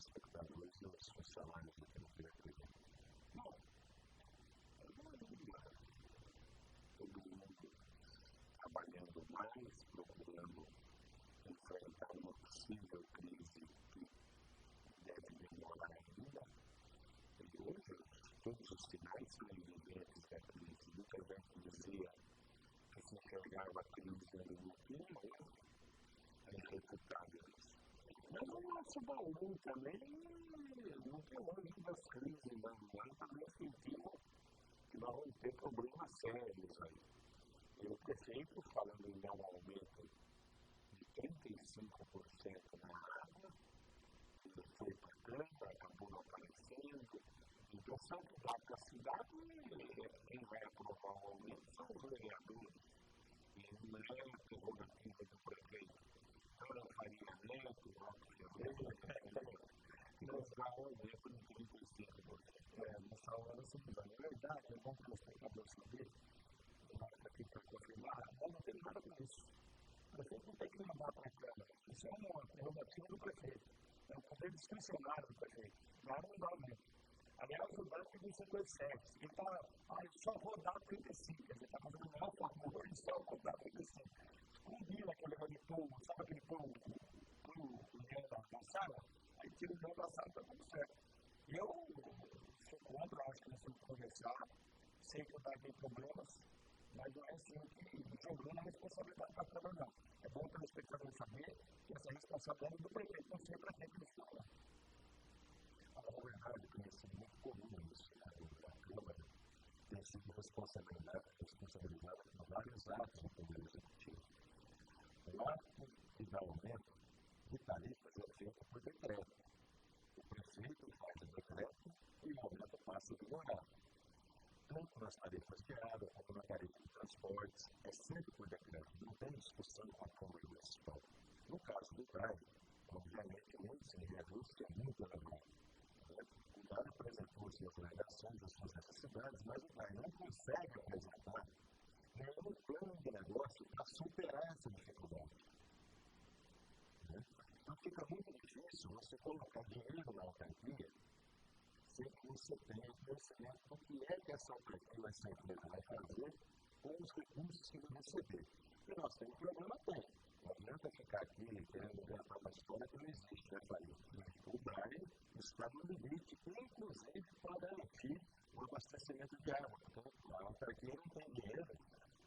telespectadores e os funcionários do TV. Bom, todo mundo trabalhando mais, procurando enfrentar uma possível crise que deve demorar ainda. E hoje, todos os sinais são evidentes da crise. Muita gente dizia que se enxergava a crise europeu, é irrefutável. Mas o nosso baú também não tem longe das crises, não. Nós também sentimos que nós vamos ter problemas sérios aí. E o prefeito, falando em um aumento de 35% na água, que foi para tanto, acabou não aparecendo. Então, se ocupar com a cidade, quem vai aprovar o aumento são os vereadores. E não é a prerrogativa do prefeito. Então, Faria Neto, nos dá um aumento de 35%. Nessa hora, se não é verdade, é bom para o espectador saber, aqui para confirmar, mas não tem nada com isso. O prefeito não tem que mandar para a Câmara. Isso é uma prerrogativa do prefeito. É um poder discricionário do prefeito. Lá não dá aumento. Aliás, o banco tem 57. Ele está, só vou dar 35. Ele está fazendo o maior favor de só vou dar 35. Combina aquele negócio de pão, sabe aquele pão na sala? Aí tira o pão da sala e está tudo certo. Eu sou contra, acho que nós temos que conversar. Sei que o banco tem problemas, mas não é assim que jogando a responsabilidade da Câmara, não. É bom para o espectador saber que essa responsabilidade é do prefeito, não ser prefeito do Estado. Na verdade, tem sido muito comum isso na Câmara, tem sido responsabilizada por vários atos do Poder Executivo. O ato que dá aumento de tarifas é feito por decreto. O prefeito faz o decreto e o aumento passa a vigorar. Tanto nas tarifas de água como na tarifa de transportes, é sempre por decreto, não tem discussão com a Câmara Municipal. No caso do DAE, obviamente, o índice de reajuste é muito elevado. O DAE apresentou suas alegações, as suas necessidades, mas o DAE não consegue apresentar nenhum plano de negócio para superar essa dificuldade. Então fica muito difícil você colocar dinheiro na autarquia sem que você tenha conhecimento do que é que essa autarquia, essa empresa vai fazer com os recursos que vai receber. E nós temos problema, tem. Não adianta ficar aqui querendo inventar uma história que não existe, né, Faria? O DAE está no limite, inclusive para garantir o abastecimento de água. Então, a autarquia não tem dinheiro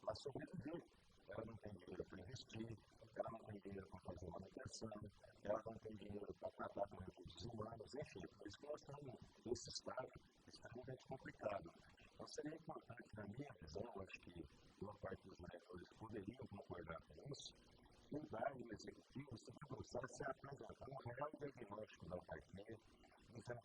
para sobreviver. Ela não tem dinheiro para investir, ela não tem dinheiro para fazer manutenção, ela não tem dinheiro para tratar com recursos humanos, enfim, por isso que nós estamos nesse estágio extremamente complicado. Então seria importante, na minha visão, acho que boa parte dos vereadores poderiam concordar com isso, que o DAE e o Executivo se debruçasse a apresentar um real diagnóstico da autarquia, dizendo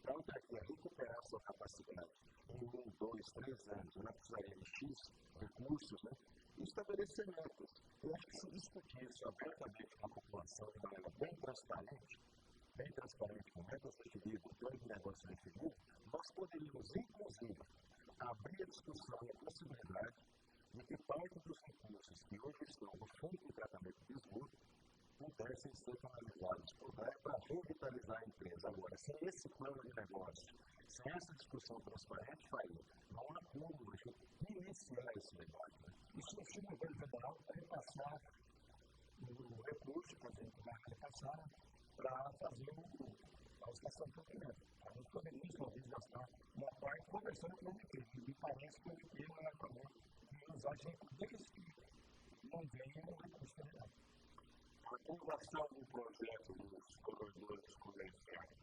para a autarquia recuperar sua capacidade em 1, 2, 3 anos, ela precisaria de X recursos, né? E estabelecer metas. Eu acho que se discutir isso abertamente com a população de maneira bem transparente com metas definidas, plano de negócio definido, nós poderíamos, inclusive, abrir a discussão e a possibilidade de que parte dos recursos que hoje estão no fundo de tratamento de esgoto pudessem ser canalizados por DAE para revitalizar a empresa. Agora, sem esse plano de negócio, sem essa discussão transparente, Faria, não há como a gente iniciar esse debate. Isso se o governo federal vai repassar o recurso que a gente vai repassar para fazer a estação de tratamento. A gente poderia, talvez, gastar uma parte conversando com o MP. E parece que o MP não acabou de usar gente desde que não venha o recurso federal. A aprovação do projeto dos corredores comerciais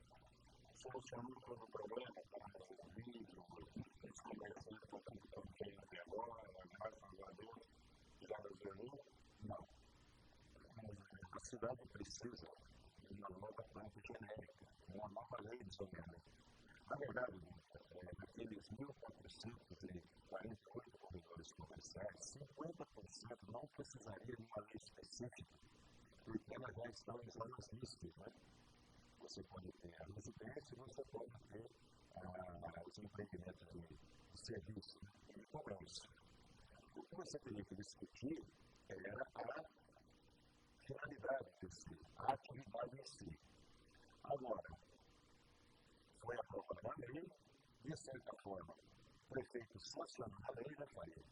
solucionou todo o problema, está resolvido, os comerciantes estão tudo contentes agora, graças a Deus, já resolveu? Não. A cidade precisa de uma nova planta genérica, uma nova lei de zoneamento. Na verdade, daqueles 1.448 corredores comerciais, 50% não precisaria de uma lei específica, porque elas já estão em zonas mistas, né? Você pode ter a residência e você pode ter os empreendimentos de serviço e comércio. O que você teria que discutir era a finalidade desse, a atividade em si. Agora, foi aprovada a lei, de certa forma, o prefeito sancionou a lei, né, Faria?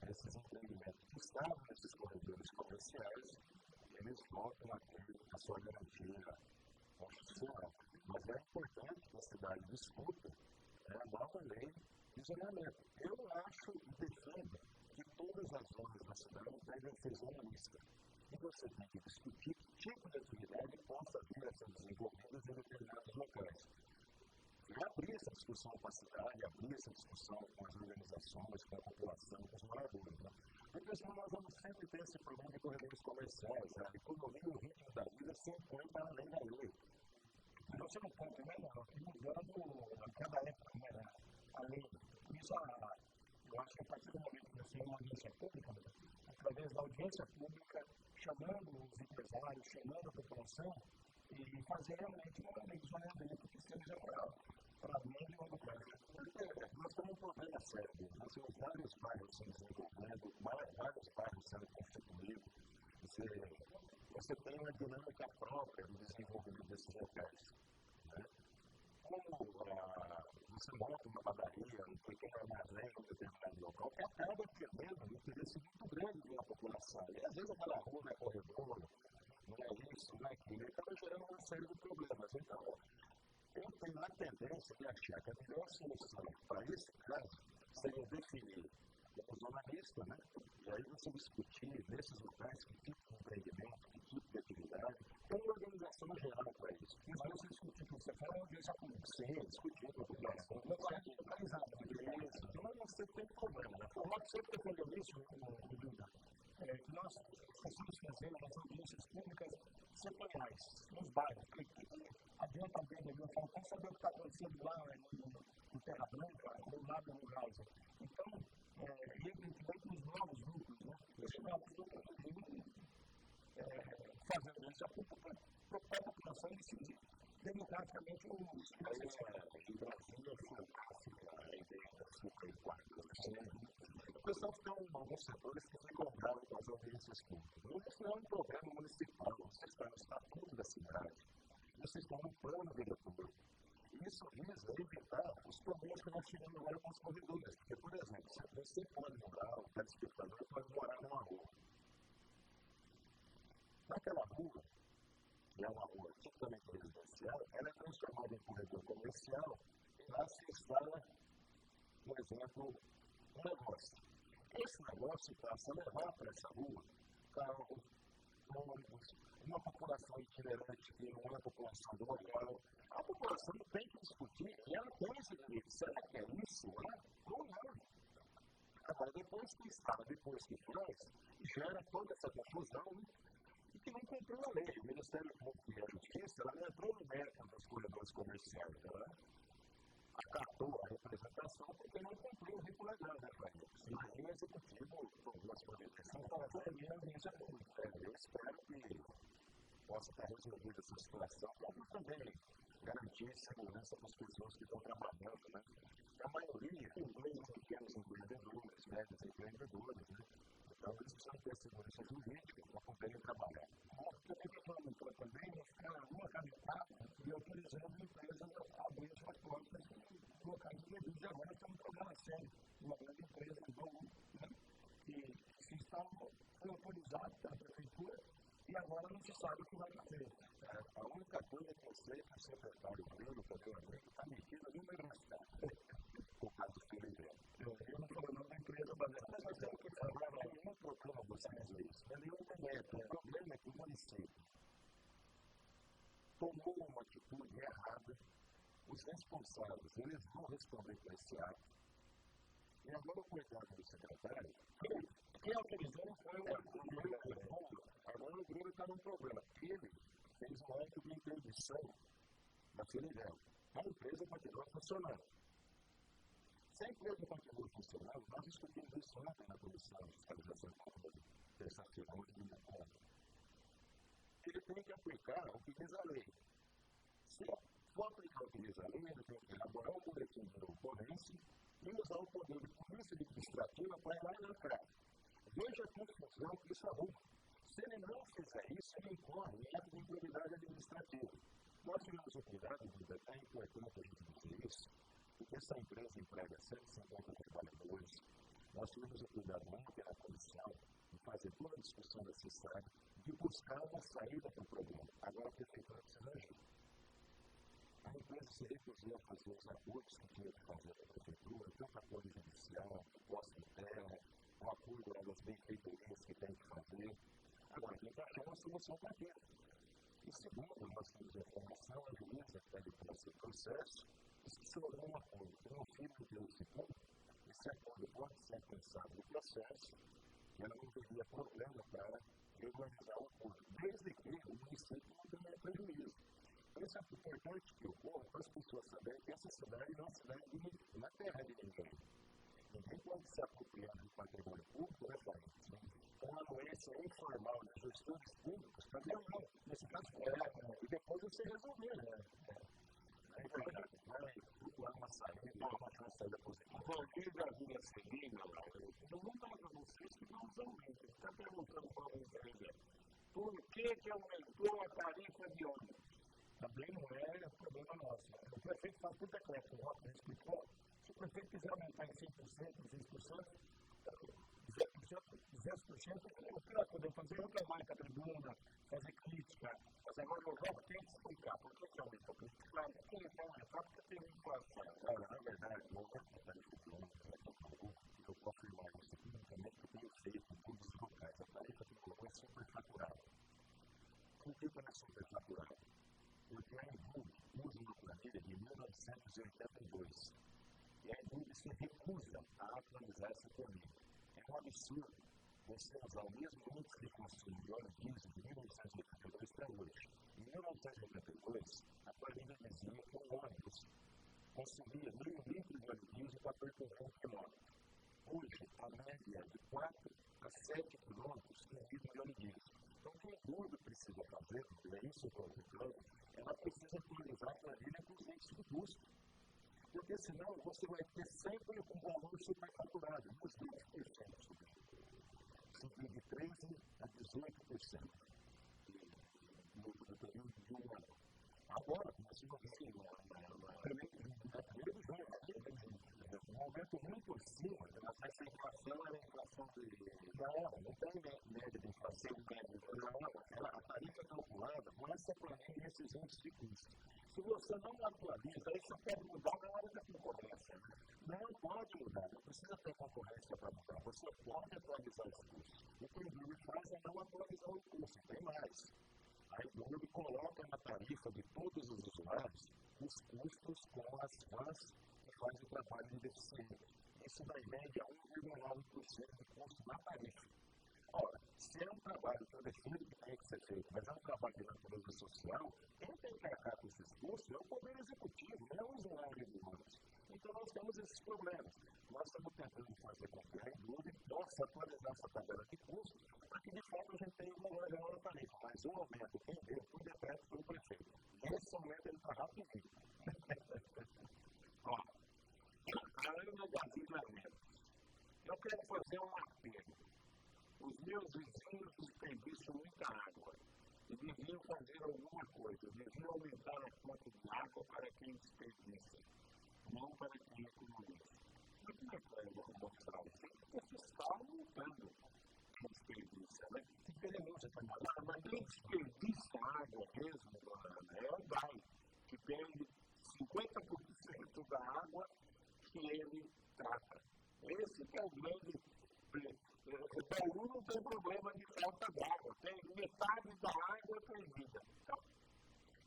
Esses empreendimentos que estavam nesses corredores comerciais, eles voltam a ter a sua garantia constitucional. Mas é importante que a cidade discuta a nova lei de zoneamento. Eu acho e defendo que todas as zonas da cidade devem ser zonalistas. E você tem que discutir que tipo de atividade possa vir a ser desenvolvida em determinados locais. E abrir essa discussão com a cidade, abrir essa discussão com as organizações, com a população, com os moradores. Né? Porque senão nós vamos sempre ter esse problema de corredores comerciais. A economia e o ritmo da vida se impõe para além da lei. Então, você não pode, né, mudando a cada época, né, a lei. Isso, eu acho que a partir do momento que você tem uma audiência pública, através da audiência pública, chamando os empresários, chamando a população, e fazer realmente uma lei de zoneamento que seja para médio e longo prazo. Nós temos um problema sério. Nós temos vários bairros sendo desenvolvidos, vários bairros sendo constituídos. Você tem uma dinâmica própria do desenvolvimento desses locais. Né? Como você monta uma padaria, um pequeno armazém em um determinado local, que acaba tendo um interesse muito grande de uma população. E às vezes aquela rua não é corredor, não é isso, não é aquilo, e acaba gerando uma série de problemas. Então, eu tenho a tendência de achar que a melhor solução para esse caso seria definir como zona mista, né? E aí você discutir nesses locais que tipo de empreendimento, que tipo de atividade, tem uma organização geral para isso. Mas você discutir com você fala, eu vejo a política. Sim, discutir com a população. Não está localizado, isso. Então você tem problema, né? O Marcos sempre defendeu isso, Duda. Nós precisamos fazer as audiências públicas setoriais, nos bairros. Adianta alguém ali, eu falo, quer saber o que está acontecendo lá em Terra Branca, do lado do Gausa. Então, evidentemente, os novos núcleos, né? Esses novos núcleos fazendo isso, para a população decidir democraticamente o que vai ser. Em Brasília é fantástica a ideia da superquadra. O pessoal tem alguns setores que ficam bravos com as audiências públicas. Isso não é um problema municipal, você está no estatuto da cidade, você está no plano diretor. Isso visa evitar os problemas que nós tivemos agora com os corredores. Porque, por exemplo, você pode morar, o telespectador pode morar numa rua. Naquela rua, que é uma rua tipicamente residencial, ela é transformada em corredor comercial e lá se instala, por exemplo, um negócio. Esse negócio passa a levar para essa rua carros, ônibus, uma população itinerante que não é a população do local. A população tem que discutir e ela tem esse direito. Será que é isso? Ou não? Agora, depois que instala, depois que faz, gera toda essa confusão, né? E que não cumpriu a lei. O Ministério Público e a Justiça, ela não entrou no mérito dos corredores comerciais. Ela acatou a representação porque não cumpriu o rito legal, né, pai? E aí o Executivo tomou as providências para fazer a audiência pública. Eu espero que possa estar resolvida essa situação, para também garantir segurança para as pessoas que estão trabalhando, né? A maioria tem pequenos empreendedores, médios empreendedores, né? Então, eles precisam ter segurança jurídica para poderem trabalhar. Porque tem que aumentar também, não ficar uma candidato e autorizando empresas a abrir suas portas em locais indevidos. E agora tem um problema sério, uma grande empresa, né? Que se está autorizado pela prefeitura e agora não se sabe o que vai fazer. A única coisa que eu sei é que o secretário Bruno, que eu amigo, está metido ali no negócio. Por causa do filho dele. Eu não falo não da empresa, mas eu tenho que falar, não procura você fazer isso. Ele não tem medo. O problema é que o município tomou uma atitude errada. Os responsáveis, eles vão responder por esse ato. E agora o coitado do secretário, quem autorizou não foi o Bruno. Agora o Bruno está num problema. Ele fez um ato de interdição da Filigel. A empresa continua funcionando. Se a empresa continua funcionando, nós discutimos isso ontem na Comissão de Fiscalização Econômica, terça-feira, onde me conta. Ele tem que aplicar o que diz a lei. Se for aplicar o que diz a lei, ele tem que elaborar um boletim de ocorrência e usar o poder de polícia administrativa para ir lá e lacrar. Veja a confusão que isso arruma. Se ele não fizer isso, ele incorre em ato de improbidade administrativa. Nós tivemos o cuidado, é importante a gente dizer isso, porque essa empresa emprega 150 trabalhadores. Nós tivemos o cuidado muito na comissão de fazer toda a discussão necessária, de buscar uma saída para o problema. Agora a prefeitura precisa agir. A empresa se recusou a fazer os acordos que tinha que fazer com a prefeitura, tanto acordo judicial, posse de terra, o acordo das benfeitorias que tem que fazer. Agora, tem que achar uma solução para aquilo. E segundo, nós temos a informação, a juíza que está depois desse processo, diz que se houver um acordo que não fica pelo segundo, esse acordo pode ser pensado no processo, e ela não teria problema para regularizar o acordo, desde que o município não tenha prejuízo. Isso é importante que ocorra para as pessoas saberem que essa cidade não é uma cidade na terra de ninguém. Ninguém pode se apropriar do patrimônio público, né, Flávio? Uma anuência informal de gestores públicos para ganhar, nesse caso, e depois você resolver, né? Vai procurar uma saída, uma saída positiva. A partir da vida seguinte, eu vou dar para vocês que não são ricos. Você está perguntando para a empresa, por que aumentou a tarifa de ônibus? Também não é problema nosso. O prefeito faz por decreto, o Rocha explicou. Se o prefeito quiser aumentar em 5%, 6%, 10%, o que nós podemos fazer é reclamar com a tribuna, fazer crítica. Mas agora o Rocha tem que explicar por que aumentou. Claro, porque ele vai aumentar porque tem inflação. Olha, na verdade, o aumento da tarifa de ônibus, eu posso afirmar isso aqui, também que eu tenho feito em todos os locais. A tarifa de ônibus é superfaturada. Por que ela é superfaturada? Porque a Envub usa uma planilha de 1982 e a Envub se recusa a atualizar essa planilha. É um absurdo você usar o mesmo índice de consumo de óleo diesel de 1982 para hoje. Em 1982, a planilha dizia que um ônibus consumia 1.000 litros de óleo diesel para percorrer 1 quilômetro. Hoje, a média é de 4 a 7 quilômetros em litro de óleo diesel. Então, o que a Envub precisa fazer, é isso que eu estou falando, ela precisa atualizar a planilha com os índices de custo. Porque senão você vai ter sempre um valor superfaturado, uns 20% subir de 13% a 18% no período de um ano. Agora, começou a ver um aumento muito acima, essa inflação era a inflação não tem média de inflação, a tarifa calculada com essa planilha e esses índices de custo. Se você não atualiza, aí você pode mudar na hora da concorrência. Não pode mudar, não precisa ter concorrência para mudar. Você pode atualizar os custos. O que o Envub faz é não atualizar o custo, tem mais. A Envub coloca na tarifa de todos os usuários os custos com as vans que fazem o trabalho de deficiente. Isso dá em média 1,9% de custo na tarifa. Ora, se é um trabalho que eu defendo que tem que ser feito, mas é um trabalho de natureza social, quem tem que arcar com esses custos é o Poder Executivo, não os usuários de ônibus. Então nós temos esses problemas. Nós estamos tentando fazer com que a Envub possa atualizar essa tabela de custos para que de fato a gente tenha um valor real na tarifa. Mas o aumento, quem deu, foi decreto pelo prefeito. E esse aumento ele está rapidinho. Ó, além do gasolina, eu quero fazer um apelo. Os meus vizinhos desperdiçam muita água e deviam fazer alguma coisa, deviam aumentar a conta de água para quem desperdiça, não para quem economiza. Mas como é que vai mostrar isso? Tem que ter fiscal multando quem desperdiça, né? Mas quem desperdiça água mesmo, é o DAI, que perde 50% da água que ele trata. Esse que é o grande... O Bauru não tem problema de falta d'água, tem metade da água perdida. Então,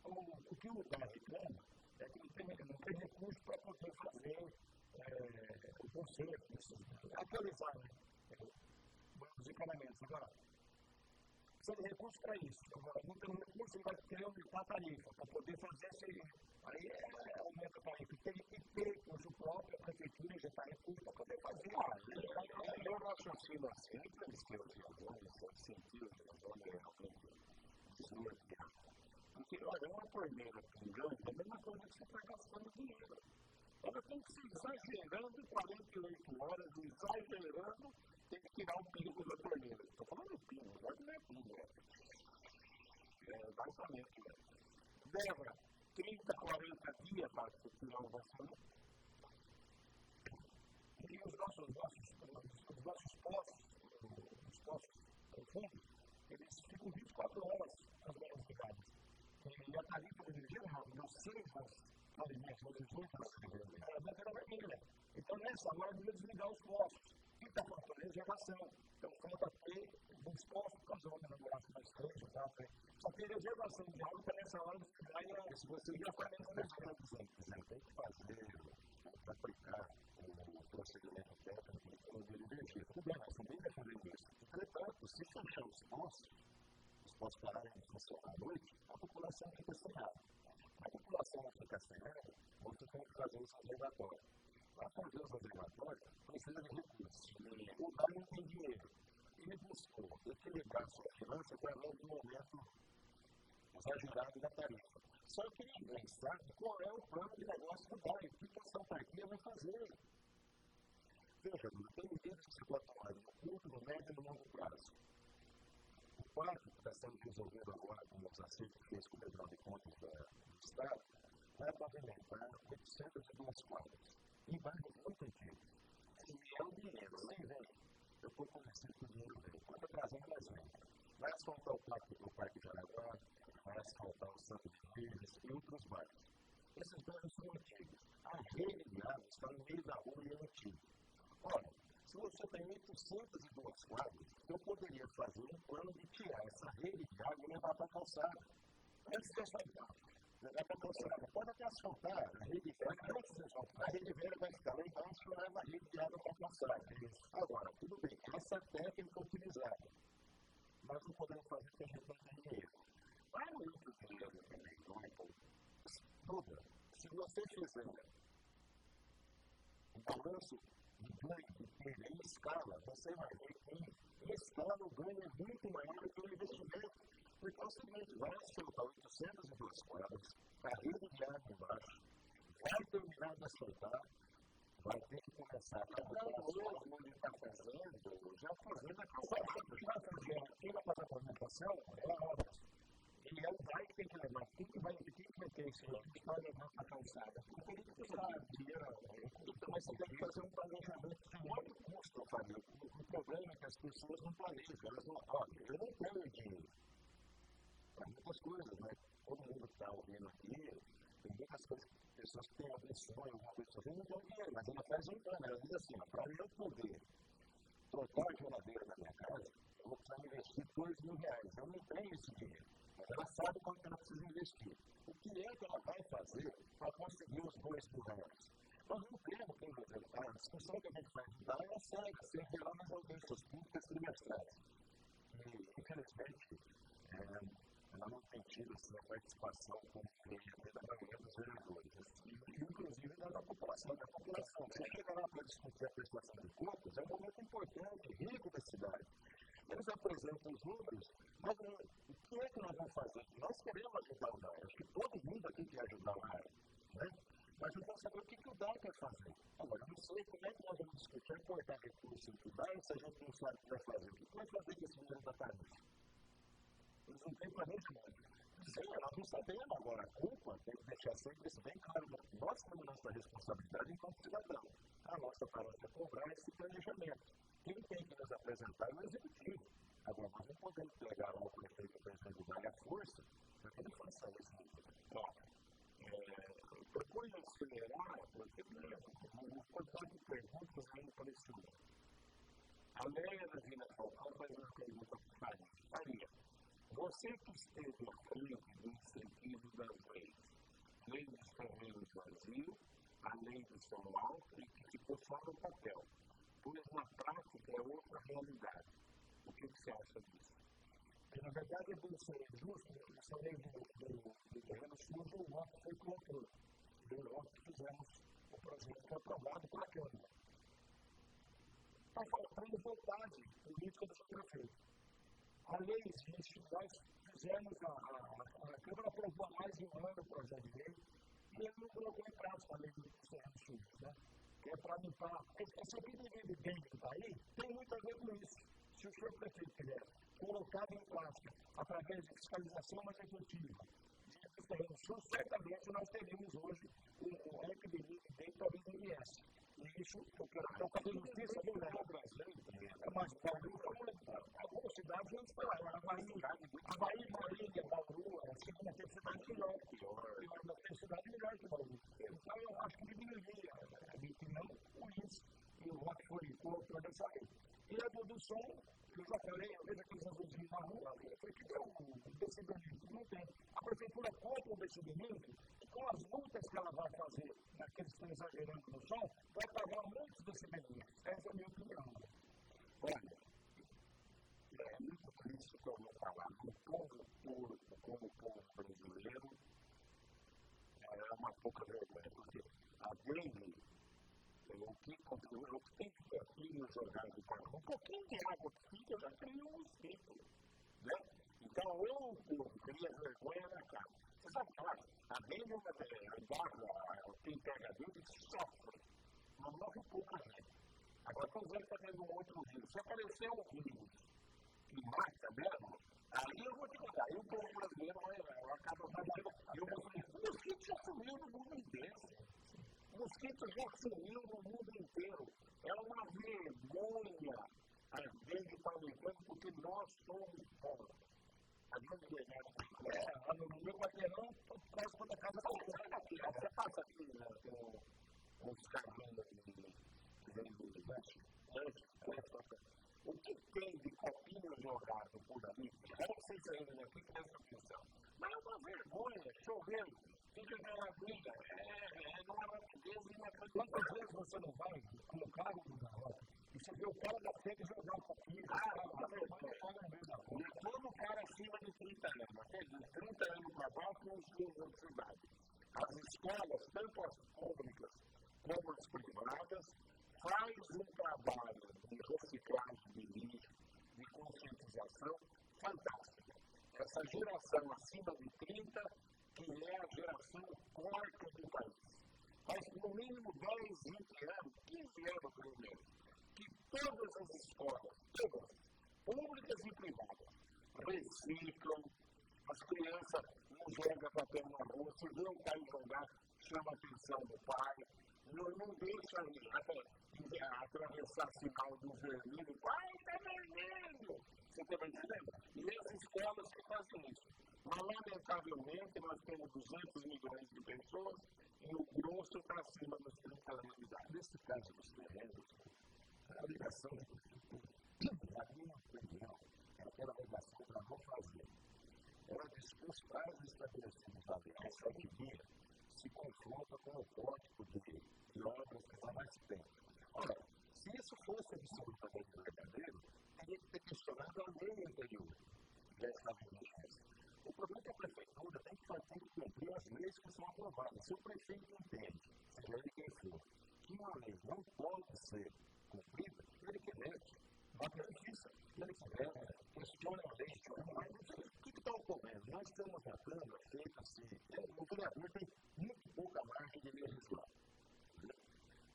o que o DAI reclama é que não tem recurso para poder fazer o conserto, atualizar, os encanamentos. Agora, precisa de recurso para isso. Agora, não tem recurso, ele vai querer aumentar a tarifa para poder fazer esse. Aí aumenta a tarifa. Tem que ter recurso próprio, a prefeitura injetar recurso para poder fazer. Eu raciocino assim, entre eles que eu digo, sentido de realmente desnortear. Porque, olha, uma torneira pingando é a mesma coisa que você está gastando dinheiro. Ela tem que ser exagerando 48 horas, exagerando, tem que tirar o pingo da torneira. Estou falando de pingo, agora não é pingo. É vazamento. Débora, 30, 40 dias para tirar o orçamento. E os nossos postos, no fundo, eles ficam 24 horas nas mãos ligadas. E a tarifa de energia não cinco alimentos, eles vão para a bandeira vermelha. Então, nessa hora, devia desligar os postos. O que está faltando? Reservação. Então, falta ter uns postos para as outras namoradas mais três, tá? Só tem reservação de água para nessa hora desligar e se você já está dentro da reserva. Tem que fazer, aplicar o procedimento técnico de economia de energia. Tudo bem, nós também defendemos isso. Entretanto, se fechar os postos pararem de funcionar à noite, a população fica sem água. A população não fica sem água, você tem que fazer os reservatórios. Para fazer os reservatórios, precisa de recursos. O DAI não tem dinheiro. Ele buscou equilibrar sua finança através do momento exagerado da tarifa. Só que ninguém sabe qual é o plano de negócio do DAI, o que essa autarquia vai fazer. Veja, tem medidas que se pode tomar no curto, no médio e no longo prazo. O quarto, que está sendo resolvido agora com os acertos que fez com o Tribunal de Contas do Estado, vai pavimentar 802 quadras. Em bairros muito antigos. E é o dinheiro, nem vem. Eu estou conversando que o dinheiro vem. Quando eu trazendo, mais vem. Vai asfaltar o Parque de Araguá, vai asfaltar o Santo de Verdes e outros bairros. Esses bairros são antigos. A rede de água está no meio da rua e é antiga. Ora, se você tem 802 quadras, eu poderia fazer um plano de tirar essa rede de água e levar para a calçada. Antes de asfaltar. Levar para a calçada. Pode até asfaltar a rede de água, a rede velha vai ficar lá embaixo e leva a rede de água para a calçada. Agora, tudo bem, essa técnica utilizada. Nós não podemos fazer porque a gente não tem dinheiro. Para o outro dinheiro do estuda, se você fizer um balanço de ganho, de perda em escala, você vai ver que em escala o ganho é muito maior do que o investimento. Porque é o seguinte, vai asfaltar 802 quadras, a rede de água embaixo, vai terminar de asfaltar, vai ter que começar a trabalhar hoje, onde está fazendo, já fazendo a calçada. Quem vai fazer a pavimentação é a obra. E é o DAI que tem que levar. Quem que vai ter esse recurso para levar para a calçada? Porque ele precisa de dinheiro. Mas você tem que fazer um planejamento de muito custo, Fábio. O problema é que as pessoas não planejam. Elas não, olha, eu não tenho dinheiro para muitas coisas, né? Todo mundo que está ouvindo aqui, tem muitas coisas que pessoas que têm algum sonho, alguma coisa assim, não tem dinheiro, mas ela faz um plano. Ela diz assim, para eu poder trocar a geladeira na minha casa, eu vou precisar investir R$2.000. Eu não tenho esse dinheiro. Mas ela sabe quanto ela precisa investir. O que é que ela vai fazer para conseguir os R$2.000? Nós não temos quem representar. A discussão que a gente vai dar é séria, sempre lá nas audiências públicas trimestrais. E, infelizmente, ela não tem tido a participação como deveria ter da maioria dos vereadores. E, inclusive, da população. Você chega lá para discutir a prestação de contas, é um momento importante, rico da cidade. Eles apresentam os números, mas o que é que nós vamos fazer? Nós queremos ajudar o DAI. Acho que todo mundo aqui quer ajudar o DAI. Né? Mas eu quero saber o que o DAI quer fazer. Agora, eu não sei como é que nós vamos discutir cortar recursos do DAI se a gente não sabe o que vai fazer. O que vai fazer com esse dinheiro da tarifa? Eles não têm planejamento. Sim, nós não sabemos agora. A culpa tem que deixar sempre isso bem claro. Nós temos nossa responsabilidade enquanto cidadão. A nossa tarefa é cobrar esse planejamento. Quem tem que nos apresentar é o executivo. Agora, nós não podemos pegar o prefeito para ajudar a força para que ele faça isso. Bom, procure acelerar, porque o portal de perguntas ainda parecido. A Leia da Vila Falcão faz uma pergunta para o Faria. Você que esteve à frente do incentivo das leis, lei dos terrenos vazios, a lei do solo alto e que ficou só no papel, pois na prática é outra realidade. O que você acha disso? Porque, na verdade, é bem ser justo, essa lei do terreno sujo, o voto foi contra. Nós fizemos o projeto aprovado para a Câmara. Está faltando vontade política do prefeito. A lei existe, nós fizemos, a Câmara aprovou há mais de um ano o projeto de lei e ele não colocou em prática a lei dos terrenos sujos, né? Que é para limpar. Essa epidemia de dengue que está aí tem muito a ver com isso. Se o senhor prefeito tiver colocado em prática, através de fiscalização mais efetiva, de terrenos sul, certamente nós teríamos hoje uma epidemia de dengue, talvez não viesse. E isso, porque o Cabo de Justiça do Brasil é mais pobre do que algumas cidades onde está lá. Havaí, Marília, Bauru, a tem cidade melhor. Tem cidade melhor que Bauru. Então, eu acho que diminuiria, a minha opinião, o índice e o voto foi contra dessa lei. E a do som, eu já falei, eu vejo aqueles azulzinhos na rua, eu falei, que é o descendimento? Não tem. A prefeitura compra o descendimento e com as multas que ela vai fazer naqueles que estão exagerando no som, vai pagar muitos descendimientos. Essa é a minha opinião. Olha, é muito triste que eu vou falar. O povo todo, como o povo brasileiro, é uma pouca vergonha, porque a dengue, o que tem filhos jogados para um pouquinho de água que fica, já cria um mosquito, né? Então, o povo cria vergonha na cara. Você sabe falar, a dengue, quem pega a dengue sofre, não morre pouca gente. Agora, por exemplo, está tendo um outro vírus. Se aparecer um vírus que mata mesmo, aí eu vou te contar, aí o povo brasileiro acaba fazendo, e o mosquito já sumiu no mundo inteiro. O mosquito já sumiu no mundo inteiro. É uma vergonha a dengue está aumentando porque nós somos pobres. A grande verdade é no meu quarteirão, próximo da casa da você passa aqui com os carrinhos que vem do lanche, o que tem de copinho jogado por ali? Eu não sei se ainda aqui presta atenção. Mas é uma vergonha, chovendo. Fica aquela briga, não é uma quantas vezes você não vai com o carro na rua e você vê o cara da frente jogar um pouquinho, e todo cara acima de 30 anos, de 30 anos para baixo, os de cidade. As escolas, tanto as públicas como as privadas, faz um trabalho de reciclagem de lixo, de conscientização fantástico. Essa geração acima de 30, que é a geração forte do país. Faz no mínimo 10, 20 anos, 15 anos pelo menos, que todas as escolas, todas, públicas e privadas, reciclam, as crianças não jogam papel na rua, se vê um pai jogar, chama a atenção do pai, não deixa atravessar sinal do vermelho, pai, está vermelho! Você está me entendendo? E as escolas que fazem isso. Mas, lamentavelmente, nós temos 200 milhões de pessoas e o grosso está acima dos 30 anos de idade. Nesse caso dos terrenos, a ligação na minha opinião, aquela ligação para não fazer. Ela discute vários estabelecidos da aliança que dia se confronta com o código de obras que está mais tempo. Ora, se isso fosse absolutamente verdadeiro, teria que ter questionado a lei anterior dessa vigência. O problema é que a prefeitura tem que cumprir as leis que são aprovadas. Se o prefeito entende, seja ele quem for, que uma lei não pode ser cumprida, ele que mete, vai para a justiça. Ele que questiona a lei, mas o que está ocorrendo? Nós estamos na Câmara feita assim, o vereador tem muito pouca margem de legislar.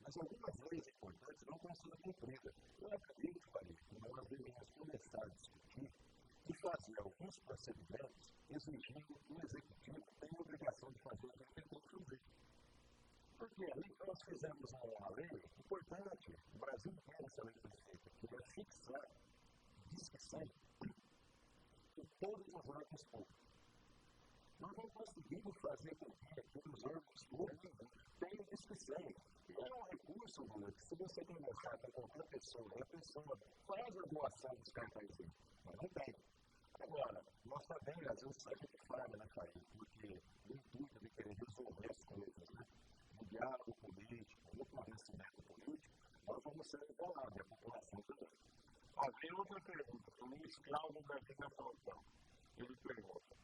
Mas algumas leis importantes não estão sendo cumpridas. Eu acredito, Farid, que nós deveríamos começar a discutir e fazer alguns procedimentos exigindo que o Executivo tenha a obrigação de fazer o que ele tem que fazer. Porque ali nós fizemos uma lei importante, o Brasil inteiro essa lei foi feita, que é fixar, discussão em todos os órgãos públicos. Nós não conseguimos fazer com que os órgãos públicos tenham discussão. É um recurso, que se você conversar com qualquer pessoa, a pessoa faz a doação dos cartõezinhos, mas não tem. Agora, nós também, às vezes, a gente falha na caída, porque o intuito de querer resolver as coisas, né? No diálogo político, no convencimento político, nós vamos ser isolados, a população também. Havia outra pergunta, o Luiz Cláudio daqui da Plantão. Ele pergunta: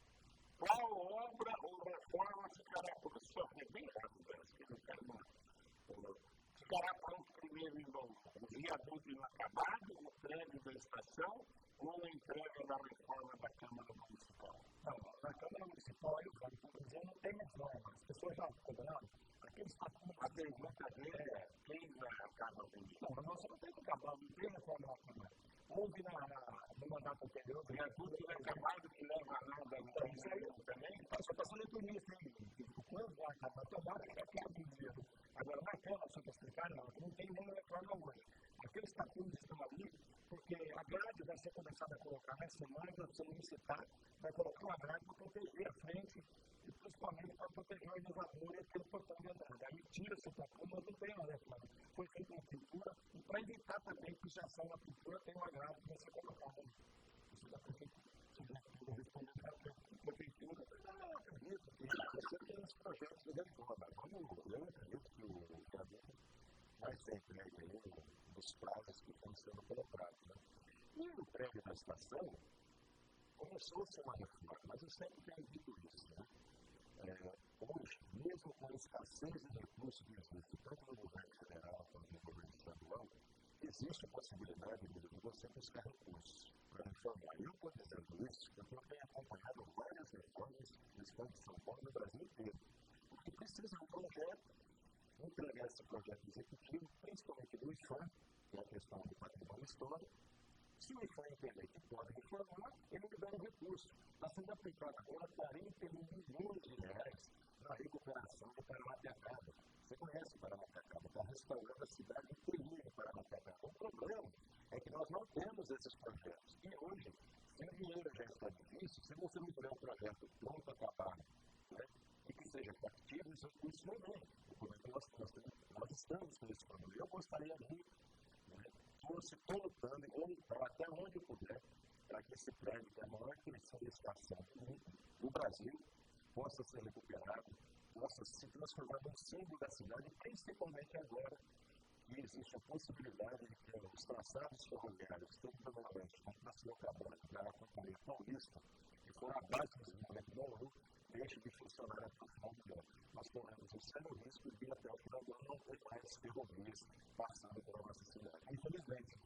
qual obra ou reforma ficará pronta? É bem rápido, ficará pronto primeiro o viaduto inacabado, o prédio da estação ou a entrega da reforma da Câmara Municipal? Não, na Câmara Municipal, aí o cara está dizendo, não tem reforma. As pessoas já cobraram. A pergunta dele é: quem vai acabar com isso? Não, nós não temos que acabar, não tem reforma na Câmara. Houve no mandato anterior, o viaduto inacabado que leva nada, isso aí também, só está sendo turista. cada semana você licitar vai colocar uma grade para proteger a frente e principalmente para proteger o elevador e aquele portão de entrada. Aí tira esse portão, mas não tem hora, claro. Foi feita uma pintura e para evitar também pichação na pintura tem uma grade que você colocar. Isso da prefeitura. Você respondeu para a prefeitura. Eu acredito que você tem os projetos de reforma. Eu acredito que o gabinete vai ser entregue aí dos prazos que estão sendo colocados. Né? E o prédio da estação começou a ser uma reforma, mas eu sempre tenho dito isso. Né? Hoje, mesmo com a escassez de recursos que existe, tanto no governo federal quanto no governo estadual, existe a possibilidade de você buscar recursos para reformar. E eu estou dizendo isso porque eu tenho acompanhado várias reformas no estado de São Paulo e no Brasil inteiro. Porque precisa de um projeto, entregar esse projeto executivo, principalmente do IFAM, que é a questão do patrimônio histórico. Se o IFAM entender que pode reformar, ele libera o recurso. Está sendo aplicado agora 41 milhões de reais na recuperação do Paranapiacaba. Você conhece o Paranapiacaba, está restaurando a cidade inteirinha de Paranapiacaba. O problema é que nós não temos esses projetos. E hoje, se o dinheiro já está difícil, se você não tiver um projeto pronto, acabado, né, e que seja factível, os recursos não vêm. O problema é que nós estamos com esse problema. Eu gostaria de estou lutando e vou lutar até onde puder para que esse prédio, que é a maior crescente de estação do Brasil, possa ser recuperado, possa se transformar num símbolo da cidade, principalmente agora que existe a possibilidade de que os traçados ferroviários, tanto do Noroeste quanto da Sorocabana, da Companhia Paulista, que foram a base do desenvolvimento do Ouro, deixem de funcionar até o final do ano. Nós corremos um sério risco de até o final do ano não ter mais ferrovias passando pela nossa cidade. Infelizmente.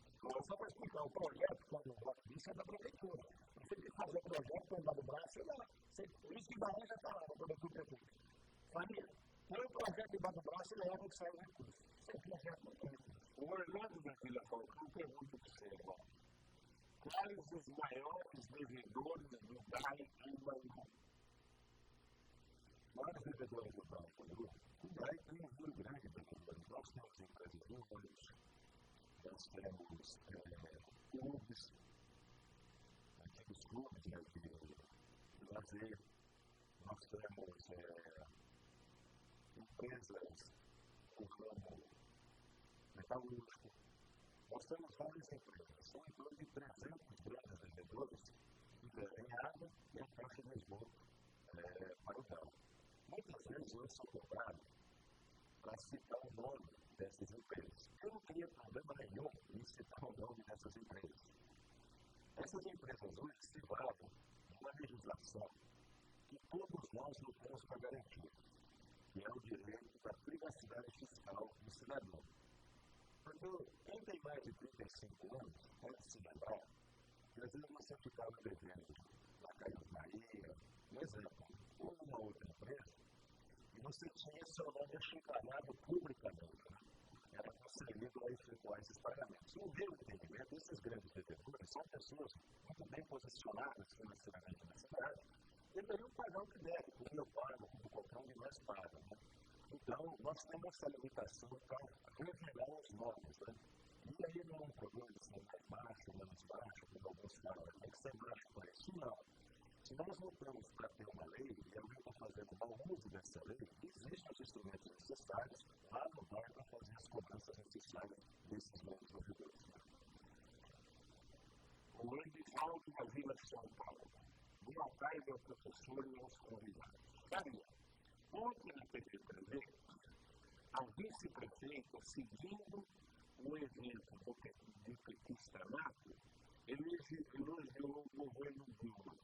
Só para explicar, o projeto, quando eu voto disso, é da prefeitura. Você tem que fazer o projeto para andar do braço, por isso que da onde já está lá, no produto do prefeito. Família, tem um projeto embaixo do braço e leva o que sai o recurso. Sem projeto não tem. O Orlando da Vila Falcão pergunta para você, irmão. Quais os maiores devedores do DAI em Bangu? Maiores devedores do DAI, o DAI tem um número grande de devedores. Nós temos empresas de números, nós temos clubes, antigos clubes de lazer, nós temos empresas com ramo metalúrgico, nós temos várias empresas, são em torno de 300 grandes vendedores que devem água e a taxa de esgoto para o DAI. Muitas vezes eles são cobrados para citar o nome dessas empresas. Eu não teria problema nenhum em citar o nome dessas empresas. Essas empresas hoje se valem de uma legislação que todos nós lutamos para garantir, que é o direito da privacidade fiscal do cidadão. Porque quem tem mais de 35 anos pode se lembrar que às vezes você ficava devendo na Caio Bahia, um exemplo, ou numa outra empresa, e você tinha seu nome achincalhado publicamente. Né? Era concedido a efetuar esses pagamentos. No meu entendimento, esses grandes devedores são pessoas muito bem posicionadas financeiramente na cidade, deveriam pagar o que deve, como eu pago, como qualquer um de nós paga. Né? Então, nós temos essa limitação para revelar os nomes. Né? E aí não é um problema de ser mais baixo ou menos baixo, como alguns falam, tem que ser baixo para isso. Não. Se nós lutamos para ter uma lei e alguém está fazendo mau uso dessa lei, existem os instrumentos necessários lá no bar para fazer as cobranças necessárias desses grandes devedores. Né? O Edivaldo da Vila de São Paulo. Boa tarde ao professor e aos convidados. Maria, ontem na TV Presente, a vice-prefeita, seguindo o evento do petista Nato, elogiou o governo Dilma,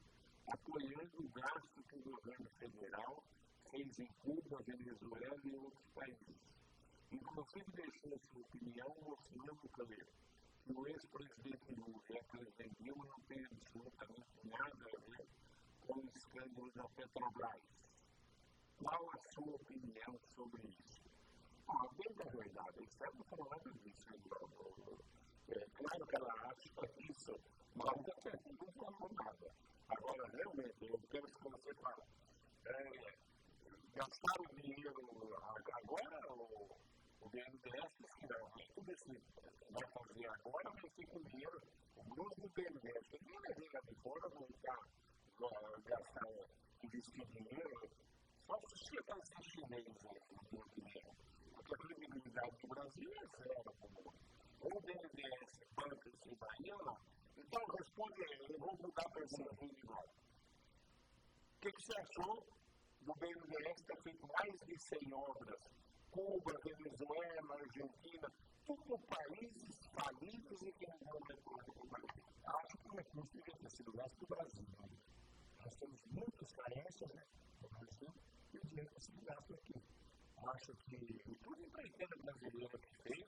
apoiando o gasto que o governo federal fez em Cuba, Venezuela e outros países. Inclusive deixou sua opinião mostrando que o ex-presidente Lula e a presidente Dilma não têm absolutamente nada a ver com o escândalo da Petrobras. Qual a sua opinião sobre isso? Bem da verdade, isso é muito nada disso. Claro que ela acha isso, mas não falou nada. Agora, realmente, eu penso que você fala, gastar o dinheiro agora ou O BNDES diz que não, tudo isso vai fazer agora, vai ter com dinheiro. O grupo do BNDES, que nem vai vir lá de fora, vão gastar, investir dinheiro, só se chegar a ser chinês aí, no dinheiro. Porque a credibilidade do Brasil é zero. Ou o BNDES banca isso daí ou não. Então, responde aí, eu vou mudar a pergunta igual. O que você achou do BNDES ter feito mais de 100 obras? Cuba, Venezuela, Argentina, tudo países falidos e que não vão retornar para o Brasil. Acho que o recurso devia ter sido gasto para o Brasil. Nós temos muitas carências no Brasil e o dinheiro tem sido gasto aqui. Acho que tudo empreiteiro brasileiro que fez,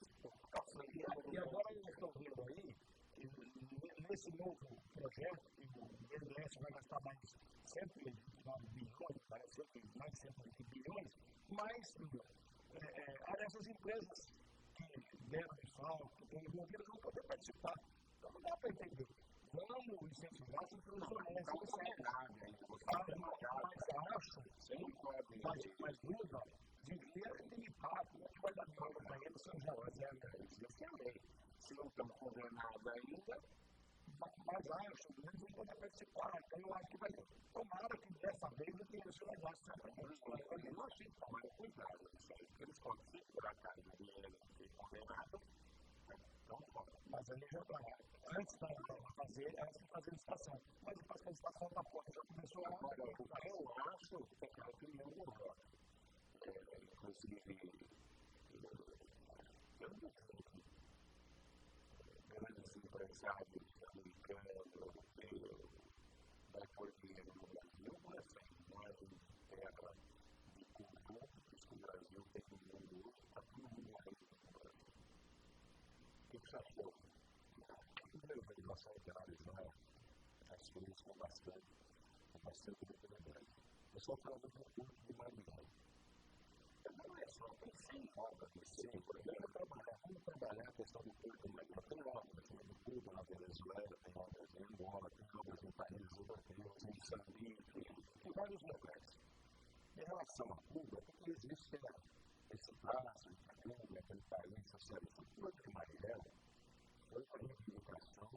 e agora eles estão vendo aí, que nesse novo projeto, o BNDES vai gastar mais 129 bilhões, parece mais 120 bilhões, mas essas empresas que deram de salto, que estão envolvidas, vão poder participar. Então não dá para entender. Vamos incentivar as empresas honestas. Mas acho, mas Lula devia limitar, como é que vai dar droga para eles, são já também. Se não estamos condenados ainda, mas acho que eles vão poder participar. Então eu acho que vai ter. Tomara que dessa vez o dinheiro seja gasto sempre. Eu achei que tomara cuidado. Eles podem ser por acaso de dinheiro ser condenado. Mas ali já está. Antes de fazer a licitação. Mas depois que a licitação está pronta, já começou a. Eu acho que aquela opinião melhor. Inclusive, eu não sei. Grandes empresários americanos, europeus, vai pôr dinheiro no Brasil, não é sempre mais uma terra de cultura, que o Brasil tem no mundo, está tudo muito bem no Brasil. O que você achou? Primeiro, a legislação de analisar as coisas com bastante determinante. Eu só falo do curso de Maringá. Não é só, tem 100 obras de 100, por exemplo, vamos trabalhar a questão do curso de Maringá. Tem obras no Cuba, na Venezuela, tem obras em Angola, tem obras em países europeus, em Moçambique, em vários lugares. Em relação a Cuba, porque existe esse braço de Cuba, aquele país socialista, tudo de Marighella, foi uma reivindicação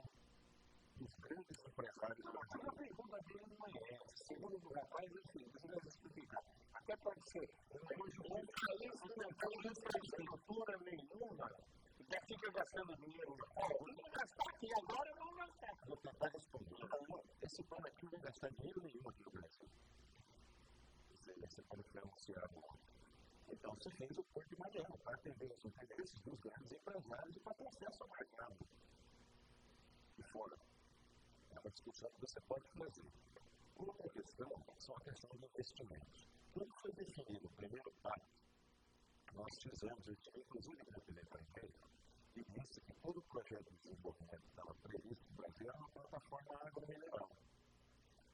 dos grandes empresários brasileiros. A pergunta dele não é essa. Segundo o rapaz, deixa eu explicar. Até pode ser. Um país que não tem infraestrutura nenhuma, já fica gastando dinheiro. Vamos gastar aqui agora, vamos gastar. Vou tentar responder. Esse plano aqui não vai gastar dinheiro nenhum aqui no Brasil. Esse plano foi anunciado. Então, você fez o Porto de Marighella para atender os interesses dos grandes empresários e para ter acesso ao mercado. E fora. É uma discussão que você pode fazer. Outra questão são a questão de investimentos. Tudo foi definido no primeiro pacto. Nós fizemos, eu tive inclusive o presidente da empresa, e disse que todo o projeto de desenvolvimento que estava previsto no Brasil era uma plataforma agromineral.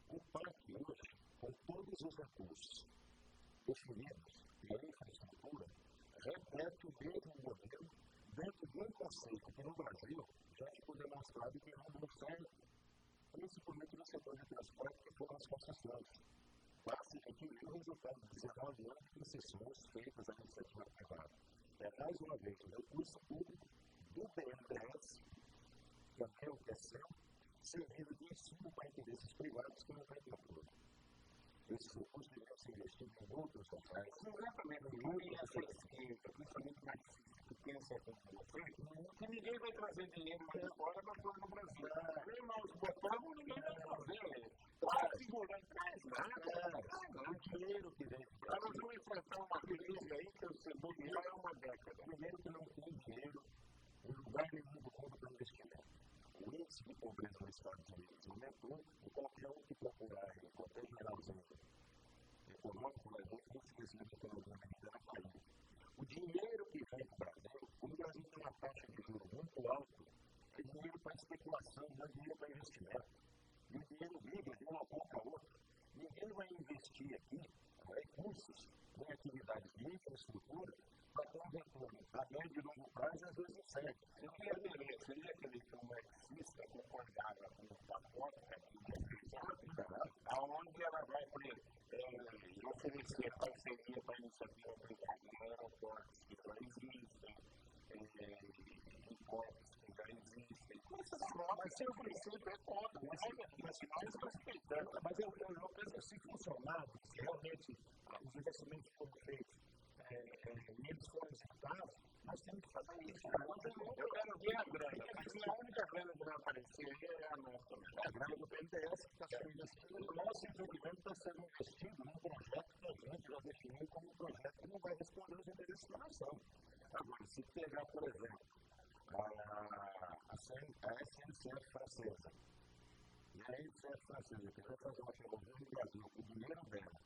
O PAC hoje, com todos os recursos definidos e a infraestrutura, repete o mesmo modelo dentro de um conceito que no Brasil já ficou demonstrado que não deu certo, principalmente no setor de transporte, que foram as concessões. Basta aqui o resultado de 19 anos de concessões feitas à iniciativa privada. É mais uma vez o recurso público do BNDES, também o que é seu, servindo de ensino para interesses privados que não vai ter apoio. Esses recursos deveriam ser investidos em outros locais. Não é também no essa esquerda, principalmente marxista, que pensa como você, que ninguém vai trazer dinheiro mais de fora para pôr no Brasil. Nem nós botamos, ninguém vai trazer. Para segurar, não traz nada. O dinheiro que vem. Nós vamos enfrentar uma crise aí que você não já é uma década. Primeiro que não tem dinheiro em lugar nenhum do mundo para investimento. O índice de pobreza no Estados Unidos aumentou e qualquer um que procurar em qualquer geralzinho econômico, mas infelizmente pela medida na caída. O dinheiro que vem para o Brasil, como o Brasil tem uma taxa de juros muito alta, é dinheiro para especulação, não é dinheiro para investimento. E o dinheiro vive de uma ponta a outra. Ninguém vai investir aqui recursos em atividades de infraestrutura para ter um retorno a médio e longo prazo, às vezes incerto. Seria aquele que o marxista concordava com o pacote aonde ela vai oferecer parceria para iniciativa privada em aeroportos que já existem, em portos que já existem. Mas seu princípio é contra, mas nós respeitamos. Mas eu penso que se funcionar, se realmente os investimentos foram feitos e eles foram executados, nós temos que fazer isso. Eu quero ver a grana, porque a única grana que vai aparecer aí é a nossa. A grana do BNDES que está sendo investida. O nosso investimento está sendo investido num projeto que a gente já definiu como um projeto que não vai responder os interesses da nação. Agora, se pegar, por exemplo, a SNCF francesa, e a SNCF francesa queria fazer uma ferrovia no Brasil, o dinheiro dela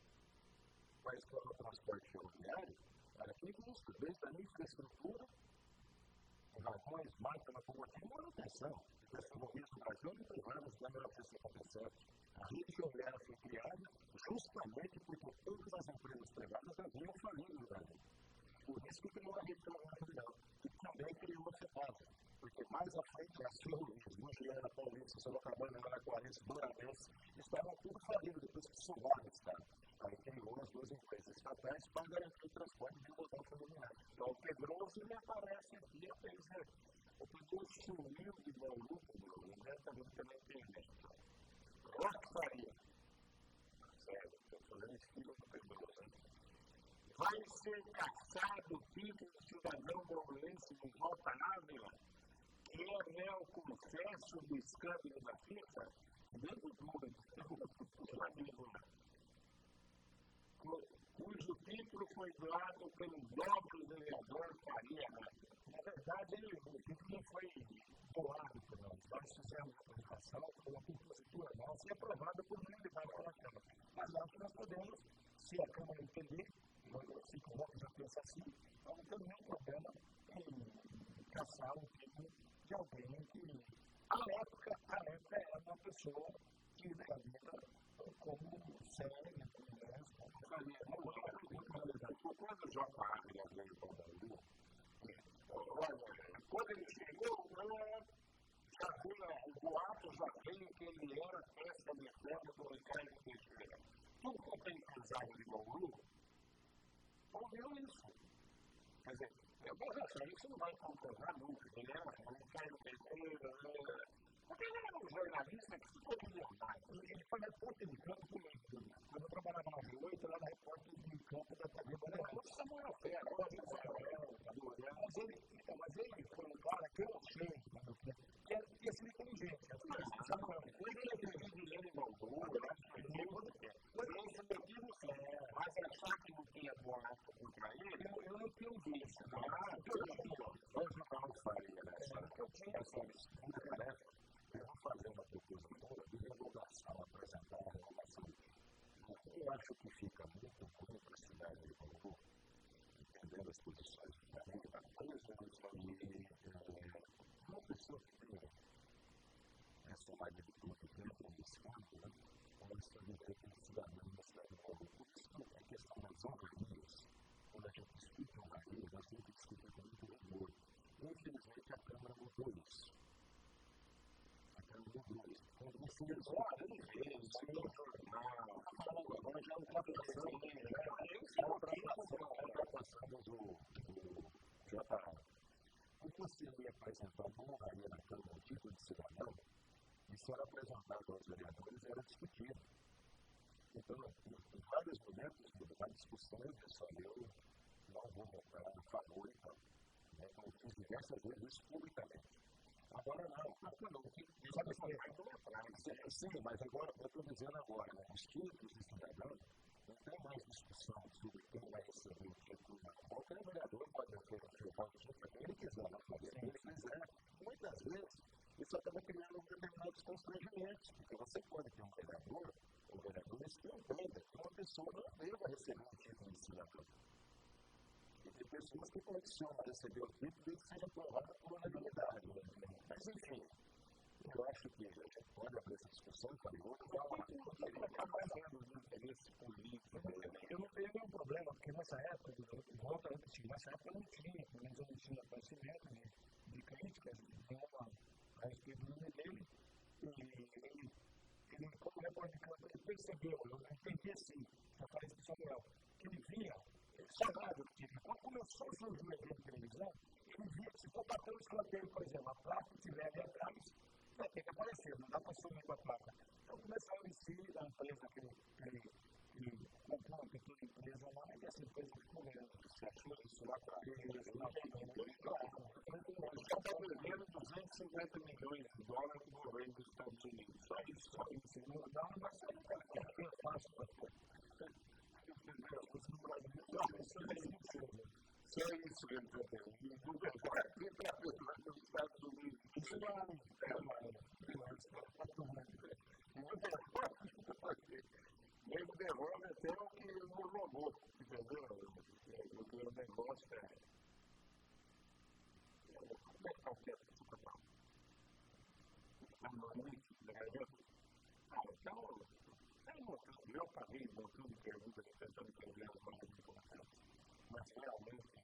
para explorar o transporte ferroviário, era que custa, desde a infraestrutura, vagões, máquina, locomotiva e manutenção. As ferrovias do Brasil não privadas da 1957. A rede ferroviária foi criada justamente porque todas as empresas privadas haviam falido no Brasil. Por isso que criou a rede ferroviária federal, que também criou a FEPASA. Porque mais à frente as ferrovias, Mogiana, Paulista, Sorocabana, Araquarense, Douradense, estavam tudo falidos depois que sumaram o Estado. Aí criou as duas empresas estatais para garantir o transporte de botão ferroviário. Então o Pedroso ele aparece aqui, o Pedroso sumiu de Bauru, diretamente pela internet. Roque Faria. Sério, estou fazendo estilo do Pedroso, né? Vai ser caçado o título de cidadão bauruense de Volta Ávila, que é o confesso do escândalo da FIFA, dentro do cujo título foi doado pelo nobre vereador Faria. Na verdade, o título não foi doado por nós. Nós fizemos a aplicação, foi uma compositura nossa e aprovada por unanimidade pela Câmara. Mas acho que nós podemos, se a Câmara entender, se o voto já pensa assim, nós não temos nenhum problema em caçar o título de alguém que, à época era uma pessoa que vivia a vida como séria, como honesta. Quando o J. Ávila veio para o Brasil, quando ele chegou, já vinha, o boato já veio que ele era peça de ferro do Ricardo Teixeira. Tudo quanto é empresário de Bauru, ouviu isso. Quer dizer, eu vou achar, isso não vai comprovar nunca. Ele era o Ricardo Teixeira, porque ele era um jornalista que ficou milionário. Ele foi repórter de campo político. Quando eu trabalhava na R8, eu era repórter de campo da TV Bandeirantes. O Samuel Ferro, mas ele foi um cara que eu achei que ia ser inteligente. ele mandou, mas achar que não tinha boato contra ele, eu não tenho visto. Vamos jogar um farinha nessa. Eu tinha essa mistura, né? Eu vou fazer uma pesquisa toda de revogação, apresentar a revogação. Eu acho que fica muito ruim para a cidade de Bauru, entendendo as posições diferentes da coisa, e uma pessoa que tem essa magnitude dentro do escândalo, né? Ela está vivendo como cidadão da cidade de Bauru. Por isso que a questão das honrarias, quando a gente discute honrarias, nós temos que discutir com muito rigor. Infelizmente, a Câmara mudou isso. Quando você olha, ele vê, isso é um jornal, agora já não está passando, do J. Quando você ia apresentar uma honraria na Câmara, um título de cidadão, isso era apresentado aos vereadores e era discutido. Então, em vários momentos da discussão, eu disse, olha, eu não vou votar a favor e tal. Eu fiz diversas vezes isso publicamente. Agora não, sim, mas agora, eu estou dizendo agora, né, os títulos de cidadão, não tem mais discussão sobre quem vai receber o título na qualquer vereador pode oferecer o título para quem ele quiser, vai fazer o que ele quiser. Muitas vezes, isso acaba criando determinados constrangimentos, porque você pode ter um vereador, ou vereadores que entendem que uma pessoa não deva receber um título de cidadão. E tem pessoas que condicionam a receber o título e que seja aprovado por unanimidade. Mas, enfim, eu acho que a gente pode abrir essa discussão e falar, ele acaba sendo um interesse político. Eu não tenho nenhum problema, porque nessa época, volta a repetir, nessa época não tinha, pelo menos eu não tinha conhecimento de críticas, a respeito do nome dele, e ele, como repórter de campo, ele percebeu, eu entendi assim, eu falei isso para o Samuel, que ele via, sagrado, porque quando começou a surgir o evento de televisão, ele via que se for bater um escanteio, por exemplo, a placa que estiver ali atrás, vai ter que aparecer, não dá para sumir com a placa. Então começou a investir na empresa que comprou uma pequena empresa lá e essa empresa ficou vendo. Você achou isso lá atrás? Está perdendo 250 milhões de dólares no governo dos Estados Unidos. Só isso. Não dá uma saída, que é fácil para você. Só isso que ele está tendo. E nunca vai vir para os Estados Unidos. Isso não é ele devolve até o que não roubou, entendeu? Porque o negócio é. Como é que está o tempo do canal? Então, eu paguei um montão de perguntas tentando entender as nossas informações, mas realmente.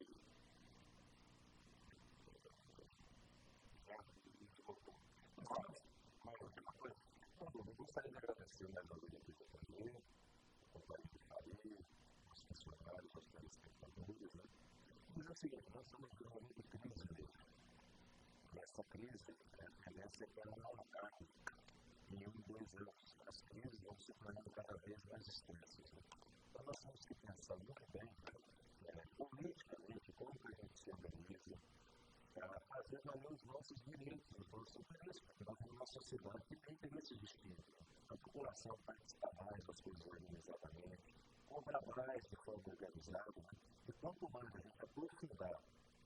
Eu gostaria de agradecer mais uma vez aqui para você, a companhia de Faria, os funcionários, os telespectadores, né? Mas é o seguinte, nós estamos em um momento de crise mesmo. E essa crise, a tendência é que ela não acabe em 1, 2 anos. As crises vão se tornando cada vez mais extensas. Né? Então nós temos que pensar muito bem, politicamente, como que a gente se organiza, fazer valer os nossos direitos, os nossos interesses, porque nós temos uma sociedade que tem interesses distintos. A população participa mais das coisas organizadamente, cobra mais de forma organizada, né? E quanto mais a gente aprofundar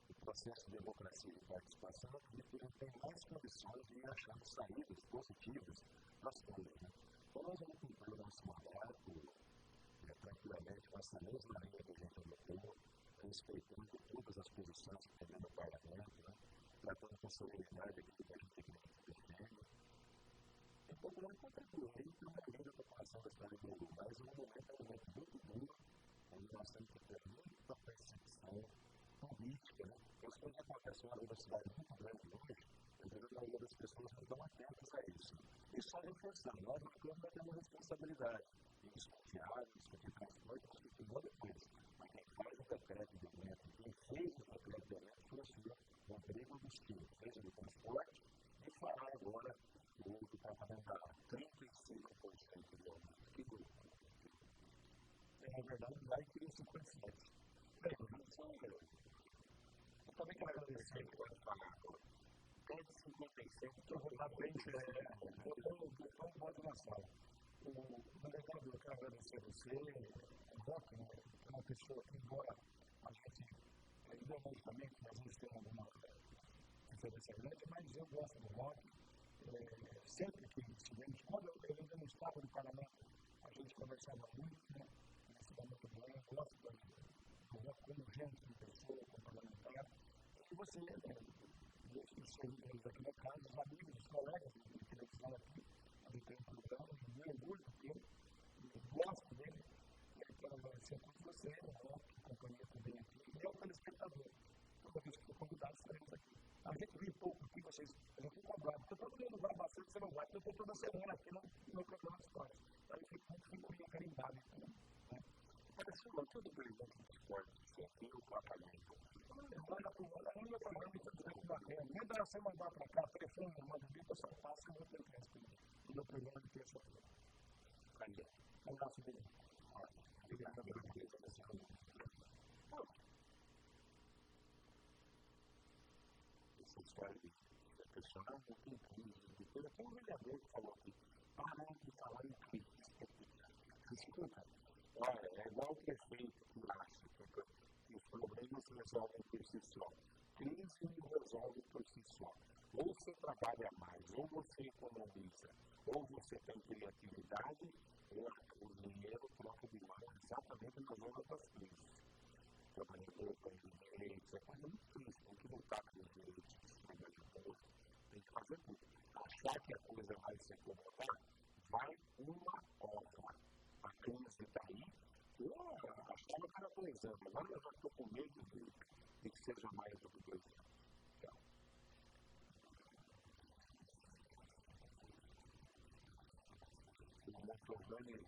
o processo de democracia e participação, a gente tem mais condições de ir achando saídas positivas para as coisas. Né? Então nós vamos cumprir o nosso mandato tranquilamente, com essa mesma linha que a gente adotou, respeitando todas as posições que tem no parlamento, né? Tratando com serenidade aquilo que a gente defende. E procurando contribuir para uma melhor população da cidade de Bauru. Mas o momento é um momento muito duro, onde nós temos que ter muita percepção política, né? As coisas acontecem numa velocidade muito grande hoje, a maioria das pessoas não estão atentas a isso. E só reforçando, nós na Câmara temos responsabilidade em discutir discutir transporte, discutir um monte de coisa. Mas quem faz o decreto de evento, quem fez o decreto de evento foi o senhor Rodrigo Agostinho, fez o de transporte e fará agora o que está fazendo 35% de aumento. Que grupo? Na verdade, vai querer 57%. Bem, eu também quero agradecer por falar agora. Tem 57%, que eu vou dar frente, eu boto na sala. Na verdade, eu quero agradecer a você, o Rock, que é uma pessoa que, embora a gente, ideologicamente, às vezes tem alguma diferença grande, mas eu gosto do Rock. Sempre que estivemos, quando eu ainda não estava no parlamento, a gente conversava muito, né? Se dá muito bem, eu gosto do Rock como gente, de pessoa, como parlamentar. E você, os servidores aqui da casa, os amigos, os colegas que estão aqui, de ter um programa, me orgulho dele, gosto dele, e quero agradecer a todos vocês, a companhia também aqui, e ao telespectador. Toda vez que for convidado, estaremos aqui. A gente vê pouco aqui, vocês, eu não fico cobrado, porque todo mundo vai bastante, você não vai, eu estou toda semana aqui no meu programa de história. Aí eu fico muito figurinha carimbada, então. Parece uma tudo pergunta de esporte, você tem o pagamento. Manda pro mundo, nem meu programa está dentro da terra. Nem dá você mandar para cá, telefone, manda vir, eu só passo e vou ter tempo. O meu programa de terça-feira. Valeu. Um abraço dele. Obrigado, essa história de questionar um pouquinho depois até um vereador que falou aqui, parem de falar em crise. Escuta, olha, é igual o prefeito que acha que os problemas se resolvem por si só. Crise não resolve por si só. Ou você trabalha mais, ou você economiza, ou você tem criatividade, ou o dinheiro troca de mão exatamente nas horas das crises. Trabalhador com direitos, é coisa muito triste, tem que lutar pelos direitos dos trabalhadores, tem que fazer tudo. Achar que a coisa vai se acomodar, vai uma ova. A crise está aí, eu achava que era 2 anos, agora eu já estou com medo de que seja mais do que 2 anos. Tchau. O Montogani